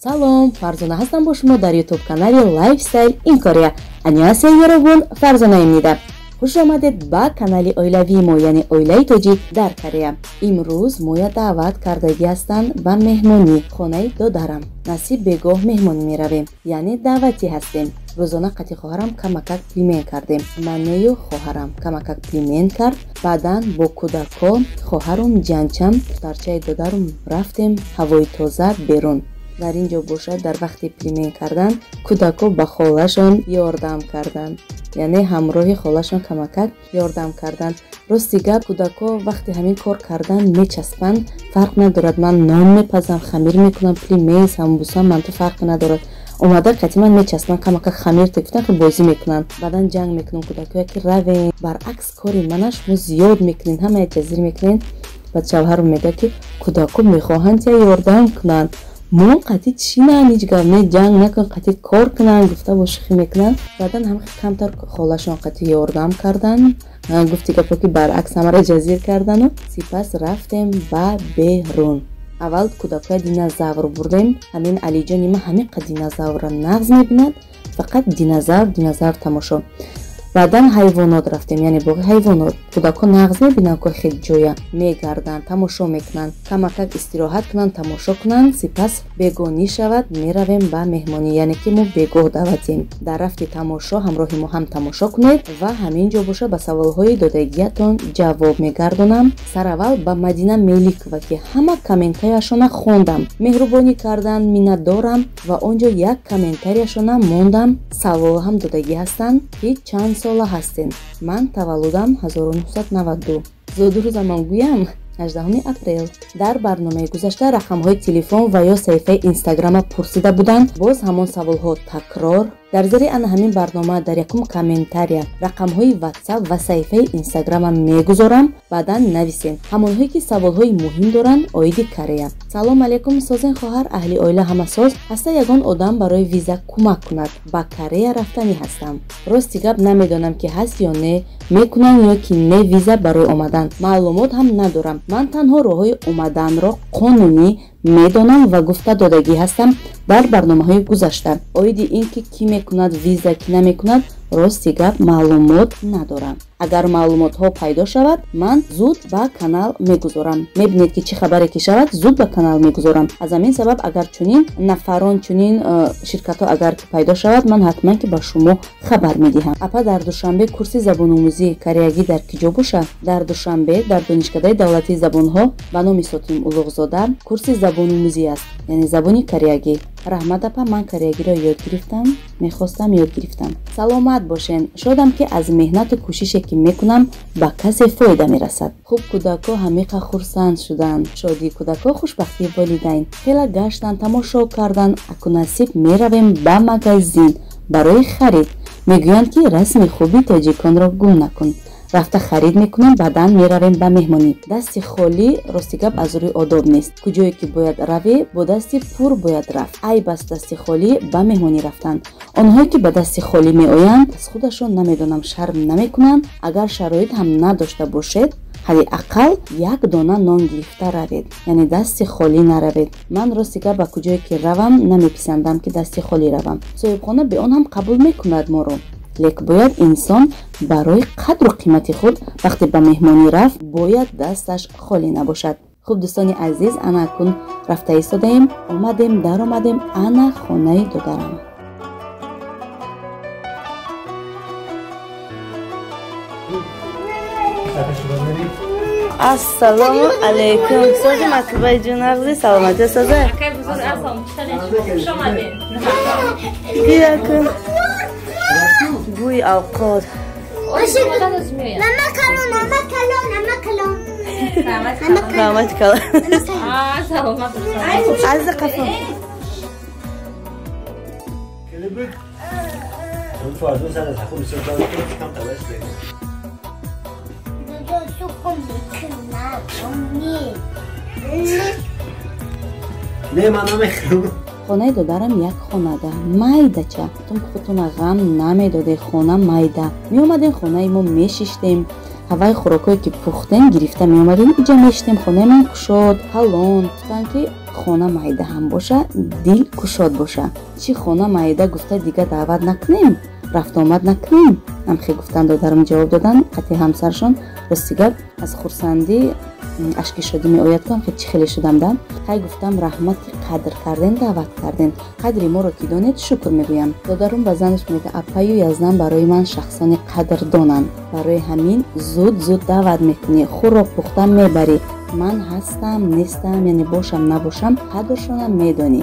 Салом, Фарзона ҳастам бо шумо дар YouTube канали Lifestyle in Korea. Аньясия ёробун, Фарзонаем нида. Хуш омадед ба канали оилавии мо, яъне оилаи тоҷик дар Корея. Имрӯз моя даъват кардагӣ ҳастанд ба меҳмонӣ хонаи додарам. Насиб бегоҳ меҳмонӣ меравем, яъне даъватӣ ҳастем. Рӯзона қати хоҳарам камакак пилмен кардем. Манею хоҳарам камакак пилмен кард. Баъдан бо кӯдако хоҳарум ҷанчам дарчаи додарум рафтем ҳавои тоза берун. Дар ин ҷо бошад дар вақти пилмен кардан кӯдако ба холашон ёрдам карданд, яъне ҳамроҳи холашон камакак ёрдам карданд. Рости гап, кӯдако вақти ҳамин кор кардан мечаспанд, фарқ надорад ман нон мепазам, хамир мекунам, пилмен, самбуса, манту фарқи надорад. омада қатиман мечаспанд, камакак хамир текуфтан ки бозӣ мекунанд. Баъдан ҷанг мекунам кӯдакое ки равем. Баръакс кори манаш шумо зиёд мекунед, ҳамаи ҷазир мекунед. Баъд шавҳарам мегӯяд ки кӯдако мехоҳанд я ёрдам кунанд. Мон қатӣ чӣ нан ҳеҷ гап не, ҷанг накун, қатӣ кор кунанд, гуфта бо шӯхӣ мекунанд. Баъдан ҳам камтар холашон қатӣ ёрдам карданд, гуфти гапо ки баръакс ҳамаро ҷазир кардану сипас рафтем ба берун. аввал кӯдакои динозавр бурдем. ҳамин алиҷони ман ҳамин қад динозаврро нағз мебинад, фақат динозавр тамошо. Баъдан ҳайвонот рафтем, яъне боғи ҳайвонот. Кӯдако нағз мебинанд ки хел ҷоя, мегарданд, тамошо мекунанд, камакак истироҳат кунанд, тамошо кунанд. Сипас бегонӣ шавад, меравем ба меҳмонӣ, яъне ки мо бегоҳ даъватем. Дар рафти тамошо ҳамроҳи мо ҳам тамошо кунед ва ҳамин ҷо боша ба саволҳои додагиятон ҷавоб мегардонам. Сараввал ба Мадина Меликова ки ҳама комментарияшона хондам, меҳрубонӣ карданд, миннатдорам ва он ҷо як комментарияшона мондам. Савол ҳам додагӣ ҳастанд ки чанд сола ҳастен. Ман таваллудам 1992. зуду рӯзамон гӯям 18 апрел. Дар барномаи гузашта рақамҳои телефон ва ё саҳифаи инстаграма пурсида буданд. Боз ҳамон саволҳо такрор. Дар зери ана ҳамин барнома дар якум комментария рақамҳои WhatsApp ва саҳифаи инстаграма мегузорам. Баъдан нависем ҳамонҳое ки саволҳои муҳим доранд оиди Корея. Салом алейкум созен хоҳар, аҳли оила ҳамасоз. ҳаста ягон одам барои виза кӯмак кунад. Ба Корея рафтанӣ ҳастам. Рости гап намедонам ки ҳаст ё не, мекунанд ё ки не виза барои омадан. Маълумот ҳам надорам. Ман танҳо роҳҳои омаданро қонунӣ медонам ва гуфта додагӣ ҳастам дар барномаҳои гузашта. Оиди ин ки кӣ мекунад виза, кӣ намекунад, рости гап маълумот надорам. Агар маълумотҳо пайдо шавад, ман зуд ба канал мегузорам. Мебинед ки чӣ хабаре ки шавад, зуд ба канал мегузорам. Аз ҳамин сабаб агар чунин нафарон, чунин ширкатҳо агар ки пайдо шавад, ман ҳатман ки ба шумо хабар медиҳам. Апа дар Душанбе курси забономӯзии кореягӣ дар ки ҷо бошад? Дар Душанбе дар донишкадаи давлатии забонҳо ба номи Сотим Улуғзода курси забономӯзӣ аст, яъне забони кореягӣ. Раҳмат апа, ман кореягиро ёд гирифтам, мехостам ёд гирифтам. Саломат бошен. Шодам ки аз меҳнату кӯшише ки мекунам ба касе фоида мерасад. Хуб кӯдако ҳамиқа хурсанд шуданд. Шодии кӯдако хушбахтии волидайн. хела гаштанд, тамошо карданд. Аку насиб меравем ба магазин барои харид. мегӯянд ки расми хуби тоҷиконро гум накун. рафта харид мекунем, баъдан меравем ба меҳмонӣ. Дасти холӣ рости гап аз рӯи одоб нест. куҷое ки бояд равӣ, бо дасти пур бояд рафт. айб аст дасти холӣ ба меҳмонӣ рафтан. онҳое ки ба дасти холӣ меоянд, аз худашон намедонам шарм намекунанд. агар шароит ҳам надошта бошед, ҳадди ақал як дона нон гирифта равед, яъне дасти холӣ наравед. ман рости гап ба куҷое ки равам намеписандам ки дасти холӣ равам. соҳибхона бе он ҳам қабул мекунад моро. лек бояд инсон барои қадру қимати худ вақте ба меҳмонӣ рафт, бояд дасташ холӣ набошад. хуб дӯстони азиз, ана акун рафта истодаем, омадем, даромадем ана хонаи додарам. ассалому алейкум. соза матлубаи ҷон нағзи саломати соза. биякун гӯи авқот. Намак калон. Азиз қафон. Не, ман намехӯрам. хонаи додарам як хонада майдача. тун худтона ғам намедоде, хона майда. меомадем хонаи мо мешиштем, ҳаваи хӯрокое ки пухтем гирифта меомадем, иҷа мешитем. хонаи ман кушод, ҳалон. гуфтанд ки хона майда ҳам боша, дил кушод боша. Чӣ хона майда гуфта дига даъват накунем, рафту омад накунем? Ҳамхе гуфтан додарам ҷавоб додан. қати ҳамсаршон рости гап аз хурсандӣ ашки шодӣ меояд ки ҳамхе чӣ хеле шудам да. Хай гуфтам раҳмат ки қадр карден, даъват карден. қадри моро ки донед шукр мегӯям. Додарум ба занаш мега апаю язнам барои ман шахсони қадрдонанд. Барои ҳамин зуд даъват мекунӣ, хӯрок пухта мебарӣ. ман ҳастам, нестам, яъне бошам, набошам, қадршонам медонӣ.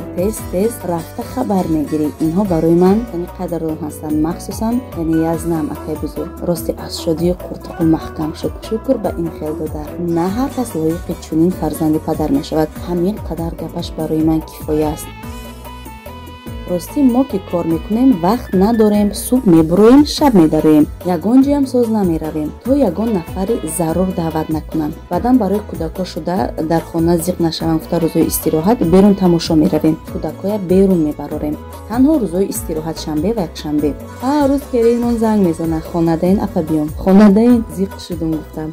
Тез рафта хабар мегирӣ. Инҳо барои ман яъне қадрдон ҳастанд. махсусан яъне язнам акай бузург. рости аз шодию қуртуқул маҳкам шуд. шукр ба ин хел додар. На ҳар кас лоиқи чунин фарзанди падар мешавад. ҳамин қадар гапаш барои ман кифоя аст. рости мо ки кор мекунем, вақт надорем, субҳ мебуроем, шаб медароем. Ягон ҷоям соз намеравем, то ягон нафари зарур даъват накунам. баъдан барои кӯдако шуда дар хона зиқ нашавам, гуфта рӯзои истироҳат берун тамошо меравем. кӯдакоя берун мебарорем. танҳо рӯзои истироҳат шанбе ва якшанбе. рӯз керимон занг мезанад, хонадаин апа биём. хонадаин зиқ шудум гуфтам.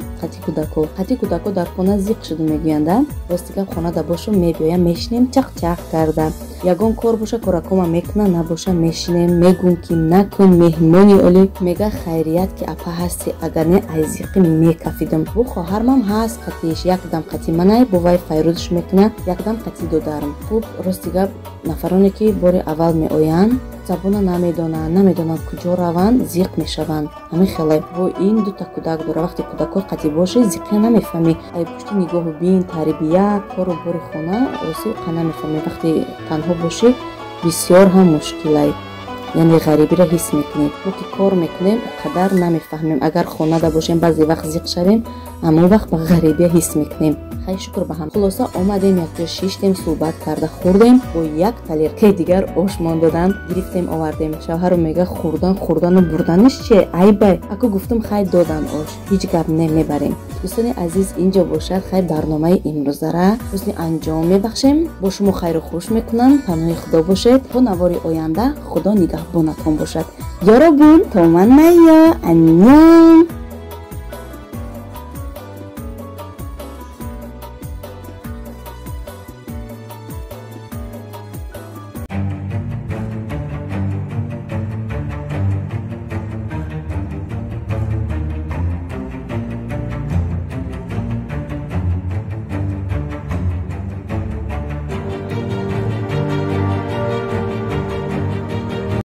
қати кӯдако дар хона зиқ шудум мегӯянд. рости гап хонада бошум, мебиёям, мешинем чақ карда. ягон кор боша коракома мекуна, набоша мешинем, мегум ки накун, меҳмони олӣ. мега хайрият ки апа ҳасти, агар не ай зиқи мекафидум. бу хоҳармам ҳаст қатиш, якдам қати манай бо вай файрӯзш мекуна, якдам қати додарм. хуб рости гап нафароне ки бори аввал меоянд, забона намедонанд куҷо раванд, зиқ мешаванд. ҳамин хеле бо ин дута кӯдак дора. вақте кӯдакҳо қати бошӣ, зиқия намефаҳмӣ. ай пушти нигоҳу бин, тарбия, кору бори хона роси қа намефаҳмӣ. вақте танҳо бошӣ бисёр ҳам мушкилай, яъне ғарибиро ҳис мекунем. мо ки кор мекунем қадар намефаҳмем. агар хонада бошем баъзе вақт зиқ шавем, аммо вақт ба ғарибия ҳис мекунем. хай шукр ба ҳам. хулоса омадем, якҷо шиштем, суҳбат карда хӯрдем. бо як талеркаи дигар ошмон додан, гирифтем овардем. шавҳарам мега хӯрдану бурданиш чие? ай бай, аку гуфтум хай додан ош, ҳеҷ гап не мебарем. дӯстони азиз, инҷо бошад хай барномаи имрӯзара ҳусни анҷом мебахшем. бо шумо хайру хуш мекунам. паноҳи худо бошед. то навори оянда худо нигаҳбонатон бошад. ёробун то ман майя. аньон.